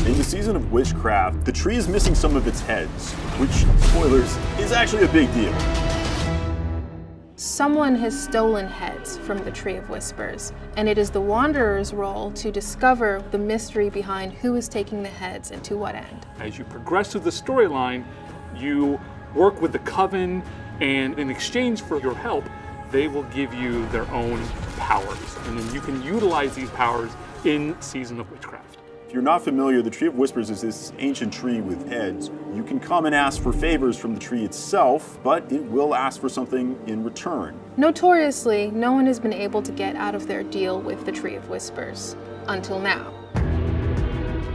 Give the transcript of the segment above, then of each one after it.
In the season of Witchcraft, the tree is missing some of its heads, which, spoilers, is actually a big deal. Someone has stolen heads from the Tree of Whispers, and it is the Wanderer's role to discover the mystery behind who is taking the heads and to what end. As you progress through the storyline, you work with the Coven, and in exchange for your help, they will give you their own powers, and then you can utilize these powers in Season of Witchcraft. If you're not familiar, the Tree of Whispers is this ancient tree with heads. You can come and ask for favors from the tree itself, but it will ask for something in return. Notoriously, no one has been able to get out of their deal with the Tree of Whispers, until now.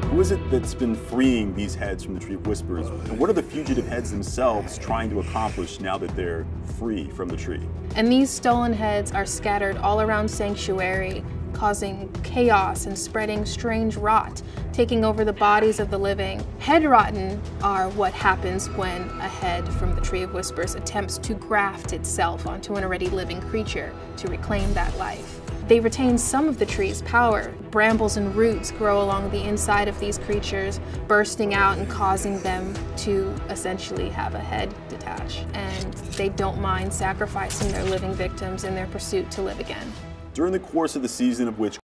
Who is it that's been freeing these heads from the Tree of Whispers? And what are the fugitive heads themselves trying to accomplish now that they're free from the tree? And these stolen heads are scattered all around Sanctuary, causing chaos and spreading strange rot, taking over the bodies of the living. Head rotten are what happens when a head from the Tree of Whispers attempts to graft itself onto an already living creature to reclaim that life. They retain some of the tree's power. Brambles and roots grow along the inside of these creatures, bursting out and causing them to essentially have a head detach. And they don't mind sacrificing their living victims in their pursuit to live again. During the course of the season of Witchcraft,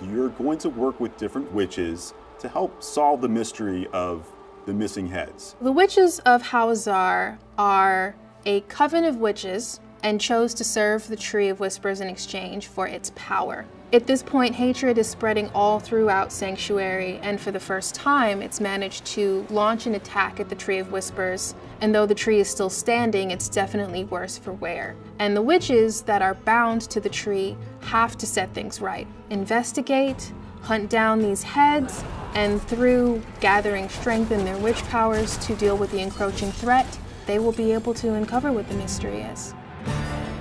you're going to work with different witches to help solve the mystery of the missing heads. The witches of Hawazar are a coven of witches and chose to serve the Tree of Whispers in exchange for its power. At this point, hatred is spreading all throughout Sanctuary, and for the first time, it's managed to launch an attack at the Tree of Whispers, and though the tree is still standing, it's definitely worse for wear. And the witches that are bound to the tree have to set things right. Investigate, hunt down these heads, and through gathering strength in their witch powers to deal with the encroaching threat, they will be able to uncover what the mystery is.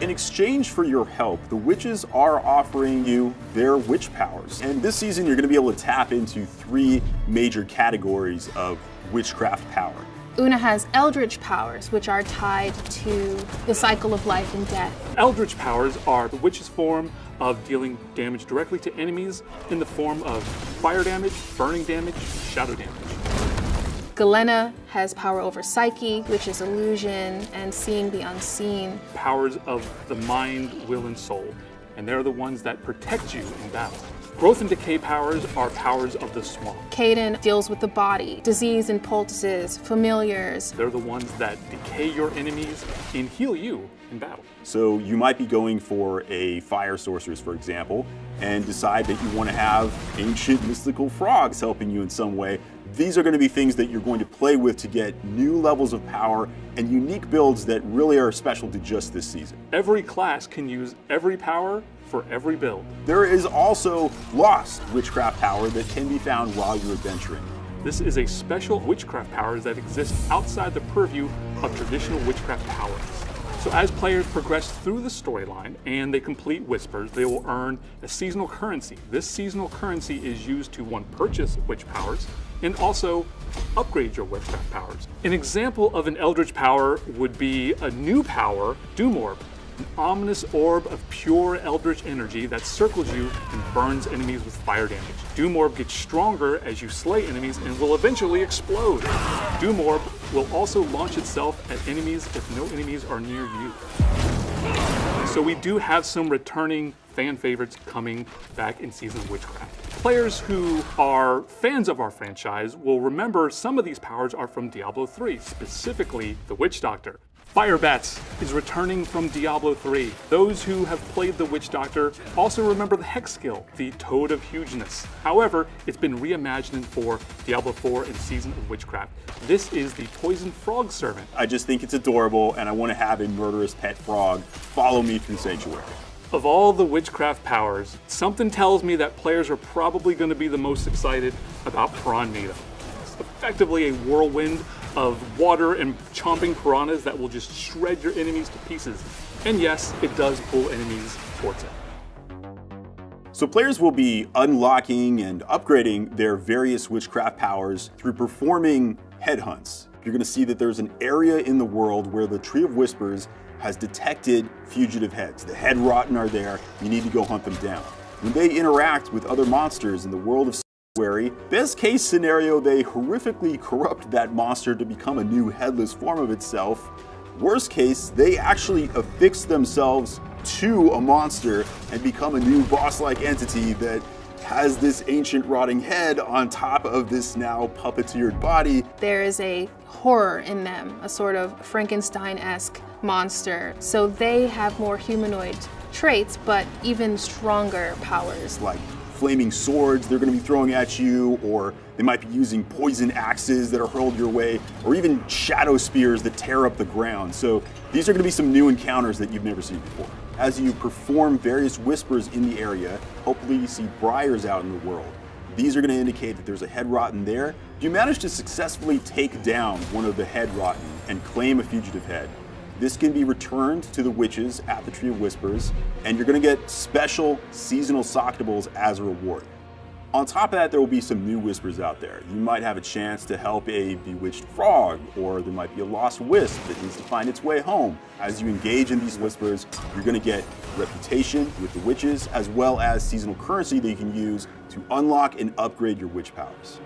In exchange for your help, the witches are offering you their witch powers. And this season, you're going to be able to tap into 3 major categories of witchcraft power. Una has eldritch powers, which are tied to the cycle of life and death. Eldritch powers are the witch's form of dealing damage directly to enemies in the form of fire damage, burning damage, shadow damage. Galena has power over psyche, which is illusion and seeing the unseen. Powers of the mind, will, and soul, and they're the ones that protect you in battle. Growth and decay powers are powers of the swamp. Caden deals with the body, disease and poultices, familiars. They're the ones that decay your enemies and heal you in battle. So you might be going for a fire sorceress, for example, and decide that you want to have ancient mystical frogs helping you in some way. These are going to be things that you're going to play with to get new levels of power and unique builds that really are special to just this season. Every class can use every power for every build. There is also lost witchcraft power that can be found while you're adventuring. This is a special witchcraft power that exists outside the purview of traditional witchcraft powers. So as players progress through the storyline and they complete Whispers, they will earn a seasonal currency. This seasonal currency is used to, 1, purchase witch powers, and also upgrade your witchcraft powers. An example of an eldritch power would be a new power, Doom Orb, an ominous orb of pure eldritch energy that circles you and burns enemies with fire damage. Doom Orb gets stronger as you slay enemies and will eventually explode. Doom Orb will also launch itself at enemies if no enemies are near you. So we do have some returning fan favorites coming back in Season of Witchcraft. Players who are fans of our franchise will remember some of these powers are from Diablo 3, specifically the Witch Doctor. Fire Bats is returning from Diablo 3. Those who have played the Witch Doctor also remember the Hex skill, the Toad of Hugeness. However, it's been reimagined for Diablo 4 and Season of Witchcraft. This is the Poison Frog Servant. I just think it's adorable, and I want to have a murderous pet frog follow me through Sanctuary. Of all the witchcraft powers, something tells me that players are probably going to be the most excited about Piranha. It's effectively a whirlwind of water and chomping piranhas that will just shred your enemies to pieces. And yes, it does pull enemies towards it. So players will be unlocking and upgrading their various witchcraft powers through performing headhunts. You're going to see that there's an area in the world where the Tree of Whispers has detected fugitive heads. The head rotten are there. You need to go hunt them down. When they interact with other monsters in the world of Best case scenario, they horrifically corrupt that monster to become a new headless form of itself. Worst case, they actually affix themselves to a monster and become a new boss-like entity that has this ancient rotting head on top of this now puppeteered body. There is a horror in them, a sort of Frankenstein-esque monster. So they have more humanoid traits, but even stronger powers. Like flaming swords they're going to be throwing at you, or they might be using poison axes that are hurled your way, or even shadow spears that tear up the ground. So these are going to be some new encounters that you've never seen before. As you perform various whispers in the area, hopefully you see briars out in the world. These are going to indicate that there's a head rotten there. If you manage to successfully take down one of the head rotten and claim a fugitive head, this can be returned to the witches at the Tree of Whispers, and you're going to get special seasonal Soctables as a reward. On top of that, there will be some new whispers out there. You might have a chance to help a bewitched frog, or there might be a lost wisp that needs to find its way home. As you engage in these whispers, you're going to get reputation with the witches, as well as seasonal currency that you can use to unlock and upgrade your witch powers.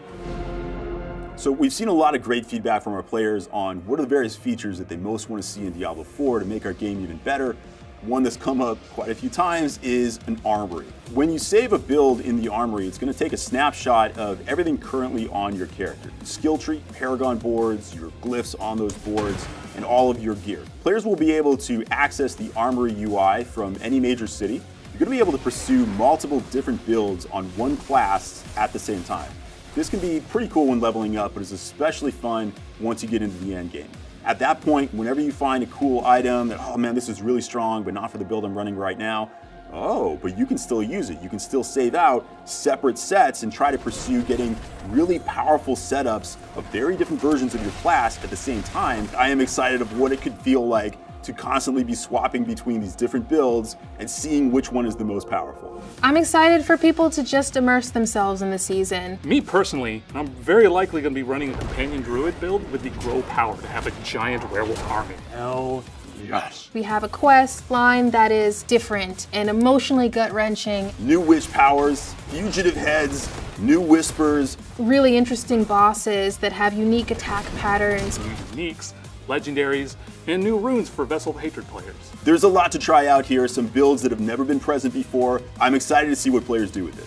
So we've seen a lot of great feedback from our players on what are the various features that they most want to see in Diablo 4 to make our game even better. One that's come up quite a few times is an armory. When you save a build in the armory, it's going to take a snapshot of everything currently on your character. Skill tree, paragon boards, your glyphs on those boards, and all of your gear. Players will be able to access the armory UI from any major city. You're going to be able to pursue multiple different builds on one class at the same time. This can be pretty cool when leveling up, but it's especially fun once you get into the end game. At that point, whenever you find a cool item that, oh man, this is really strong, but not for the build I'm running right now, oh, but you can still use it. You can still save out separate sets and try to pursue getting really powerful setups of very different versions of your class at the same time. I am excited of what it could feel like to constantly be swapping between these different builds and seeing which one is the most powerful. I'm excited for people to just immerse themselves in the season. Me personally, I'm very likely going to be running a companion druid build with the grow power to have a giant werewolf army. Hell yes. We have a quest line that is different and emotionally gut-wrenching. New witch powers, fugitive heads, new whispers. Really interesting bosses that have unique attack patterns. Uniques, legendaries, and new runes for Vessel of Hatred players. There's a lot to try out here, some builds that have never been present before. I'm excited to see what players do with it.